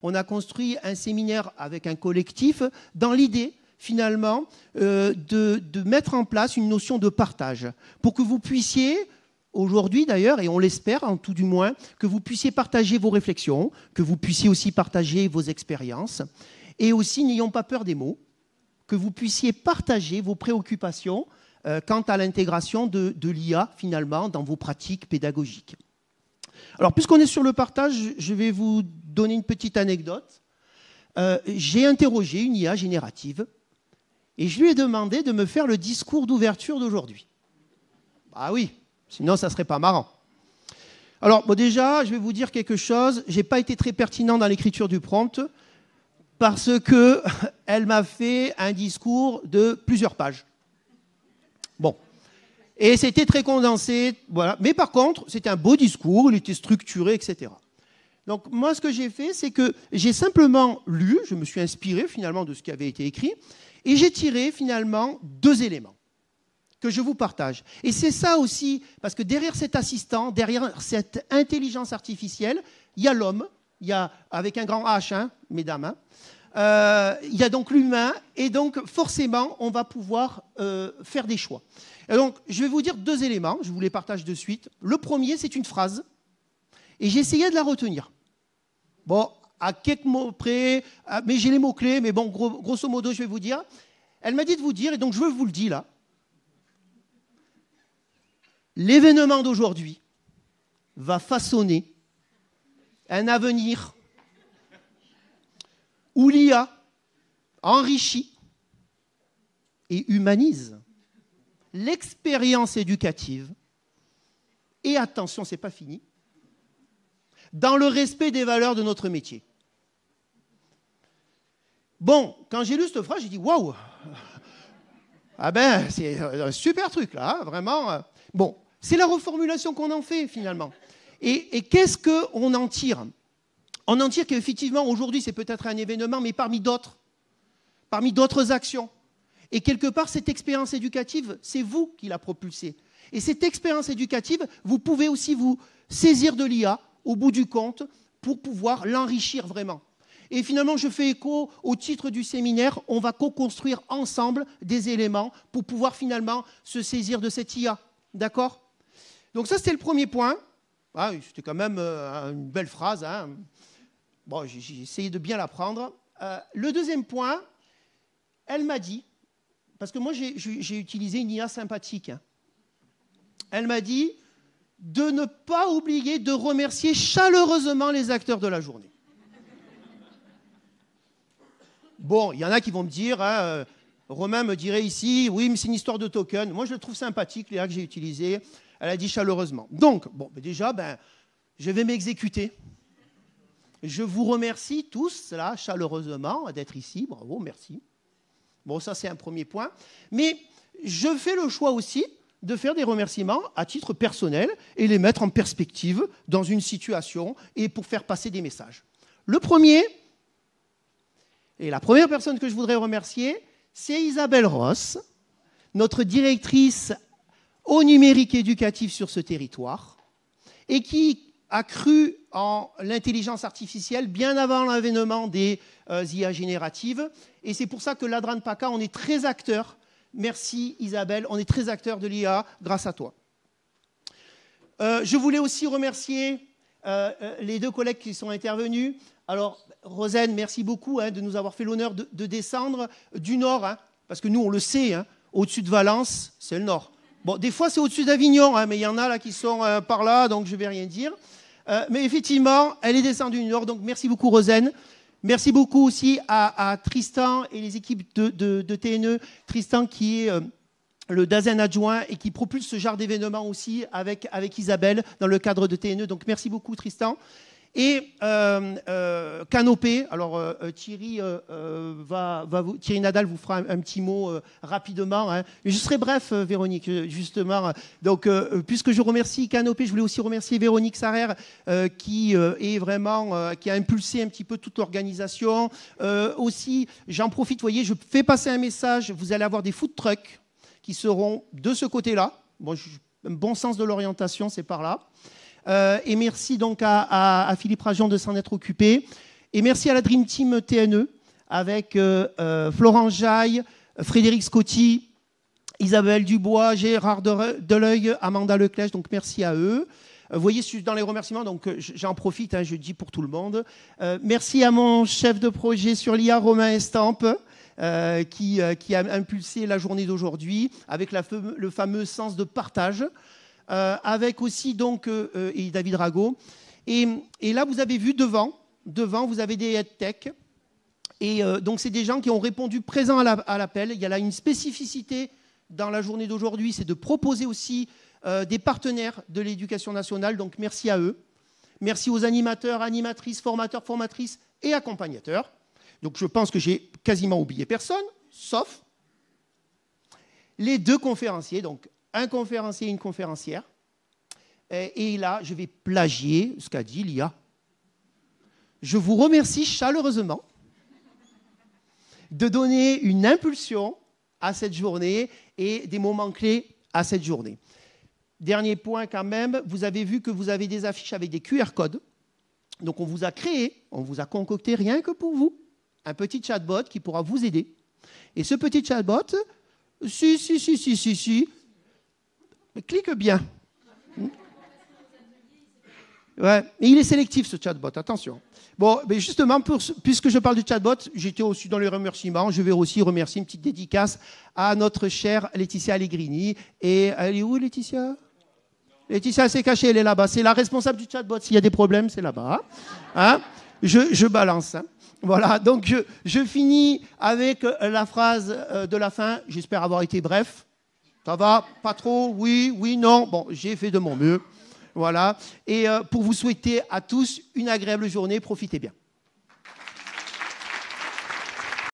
on a construit un séminaire avec un collectif dans l'idée, finalement, de mettre en place une notion de partage pour que vous puissiez, aujourd'hui d'ailleurs, et on l'espère en tout du moins, que vous puissiez partager vos réflexions, que vous puissiez aussi partager vos expériences, et aussi, n'ayons pas peur des mots, que vous puissiez partager vos préoccupations quant à l'intégration de l'IA, finalement, dans vos pratiques pédagogiques. Alors, puisqu'on est sur le partage, je vais vous donner une petite anecdote. J'ai interrogé une IA générative et je lui ai demandé de me faire le discours d'ouverture d'aujourd'hui. Ah oui, sinon ça ne serait pas marrant. Alors, bon, déjà, je vais vous dire quelque chose. Je n'ai pas été très pertinent dans l'écriture du prompt parce qu'elle m'a fait un discours de plusieurs pages. Bon. Et c'était très condensé, voilà. Mais par contre, c'était un beau discours, il était structuré, etc. Donc moi, ce que j'ai fait, c'est que j'ai simplement lu, je me suis inspiré finalement de ce qui avait été écrit, et j'ai tiré finalement 2 éléments que je vous partage. Et c'est ça aussi, parce que derrière cet assistant, derrière cette intelligence artificielle, il y a l'homme, il y a, avec un grand H, hein, mesdames, hein, il y a donc l'humain, et donc forcément, on va pouvoir faire des choix. Et donc, je vais vous dire 2 éléments, je vous les partage de suite. Le premier, c'est une phrase, et j'ai essayé de la retenir. Bon, à quelques mots près, mais j'ai les mots-clés, mais bon, grosso modo, je vais vous dire. Elle m'a dit de vous dire, et donc je vous le dis là, l'événement d'aujourd'hui va façonner un avenir où l'IA enrichit et humanise l'expérience éducative, et attention, ce n'est pas fini, dans le respect des valeurs de notre métier. Bon, quand j'ai lu cette phrase, j'ai dit « Waouh !» Ah ben, c'est un super truc, là, hein, vraiment. Bon, c'est la reformulation qu'on en fait, finalement. Et qu'est-ce qu'on en tire? On en tire qu'effectivement, aujourd'hui, c'est peut-être un événement, mais parmi d'autres actions. Et quelque part, cette expérience éducative, c'est vous qui la propulsez. Et cette expérience éducative, vous pouvez aussi vous saisir de l'IA, au bout du compte, pour pouvoir l'enrichir vraiment. Et finalement, je fais écho au titre du séminaire, on va co-construire ensemble des éléments pour pouvoir finalement se saisir de cette IA. D'accord? Donc ça, c'était le premier point. Ah, c'était quand même une belle phrase, hein. Bon, j'ai essayé de bien la prendre. Le deuxième point, elle m'a dit, parce que moi j'ai utilisé une IA sympathique, hein. Elle m'a dit de ne pas oublier de remercier chaleureusement les acteurs de la journée. Bon, il y en a qui vont me dire, hein, Romain me dirait ici, oui, mais c'est une histoire de token. Moi, je le trouve sympathique, l'IA que j'ai utilisée. Elle a dit chaleureusement. Donc, bon, déjà, je vais m'exécuter. Je vous remercie tous, là, chaleureusement, d'être ici. Bravo, merci. Bon, ça, c'est un premier point. Mais je fais le choix aussi de faire des remerciements à titre personnel et les mettre en perspective dans une situation et pour faire passer des messages. Le premier, et la première personne que je voudrais remercier, c'est Isabelle Ross, notre directrice au numérique éducatif sur ce territoire, et qui a cru en l'intelligence artificielle bien avant l'avènement des IA génératives. Et c'est pour ça que l'Adran PACA, on est très acteurs. Merci Isabelle, on est très acteurs de l'IA grâce à toi. Je voulais aussi remercier les 2 collègues qui sont intervenus. Alors, Rosen, merci beaucoup de nous avoir fait l'honneur de descendre du nord, hein, parce que nous, on le sait, hein, au-dessus de Valence, c'est le nord. Bon, des fois, c'est au-dessus d'Avignon, hein, mais il y en a là qui sont par là, donc je ne vais rien dire. Mais effectivement, elle est descendue du nord, donc merci beaucoup, Rosen. Merci beaucoup aussi à Tristan et les équipes de TNE. Tristan qui est le DAZEN adjoint et qui propulse ce genre d'événement aussi avec Isabelle dans le cadre de TNE. Donc merci beaucoup, Tristan. Et Canopé, alors Thierry Nadal vous fera un petit mot rapidement, hein. Je serai bref, Véronique, justement. Donc, puisque je remercie Canopé, je voulais aussi remercier Véronique Sarrer qui est vraiment, qui a impulsé un petit peu toute l'organisation. Aussi, j'en profite, vous voyez, je fais passer un message, vous allez avoir des food trucks qui seront de ce côté-là. Bon, un bon sens de l'orientation, c'est par là. Et merci donc à Philippe Rajon de s'en être occupé. Et merci à la Dream Team TNE, avec Florent Jaille, Frédéric Scotti, Isabelle Dubois, Gérard Deleuil, Amanda Leclèche, donc merci à eux. Vous voyez, dans les remerciements, donc j'en profite, je dis pour tout le monde. Merci à mon chef de projet sur l'IA, Romain Estampe, qui a impulsé la journée d'aujourd'hui, avec le fameux sens de partage, avec aussi donc, et David Rago. Et là, vous avez vu devant, vous avez des EdTech. Et donc, c'est des gens qui ont répondu présent à l'appel. Il y a là une spécificité dans la journée d'aujourd'hui, c'est de proposer aussi des partenaires de l'éducation nationale. Donc, merci à eux. Merci aux animateurs, animatrices, formateurs, formatrices et accompagnateurs. Donc, je pense que j'ai quasiment oublié personne, sauf les 2 conférenciers. Donc, un conférencier et une conférencière. Et là, je vais plagier ce qu'a dit Lia. Je vous remercie chaleureusement de donner une impulsion à cette journée et des moments clés à cette journée. Dernier point quand même, vous avez vu que vous avez des affiches avec des QR codes. Donc on vous a créé, on vous a concocté rien que pour vous, un petit chatbot qui pourra vous aider. Et ce petit chatbot, clique bien. Ouais, et il est sélectif ce chatbot, attention. Bon, mais justement, puisque je parle du chatbot, j'étais aussi dans les remerciements. Je vais aussi remercier une petite dédicace à notre chère Laetitia Allegrini. Et elle est où, Laetitia? Laetitia s'est cachée, elle est là-bas. C'est la responsable du chatbot. S'il y a des problèmes, c'est là-bas. Hein, je balance. Hein. Voilà, donc je finis avec la phrase de la fin. J'espère avoir été bref. Ça va? Pas trop? Oui, non. Bon, j'ai fait de mon mieux. Voilà. Et pour vous souhaiter à tous une agréable journée, profitez bien.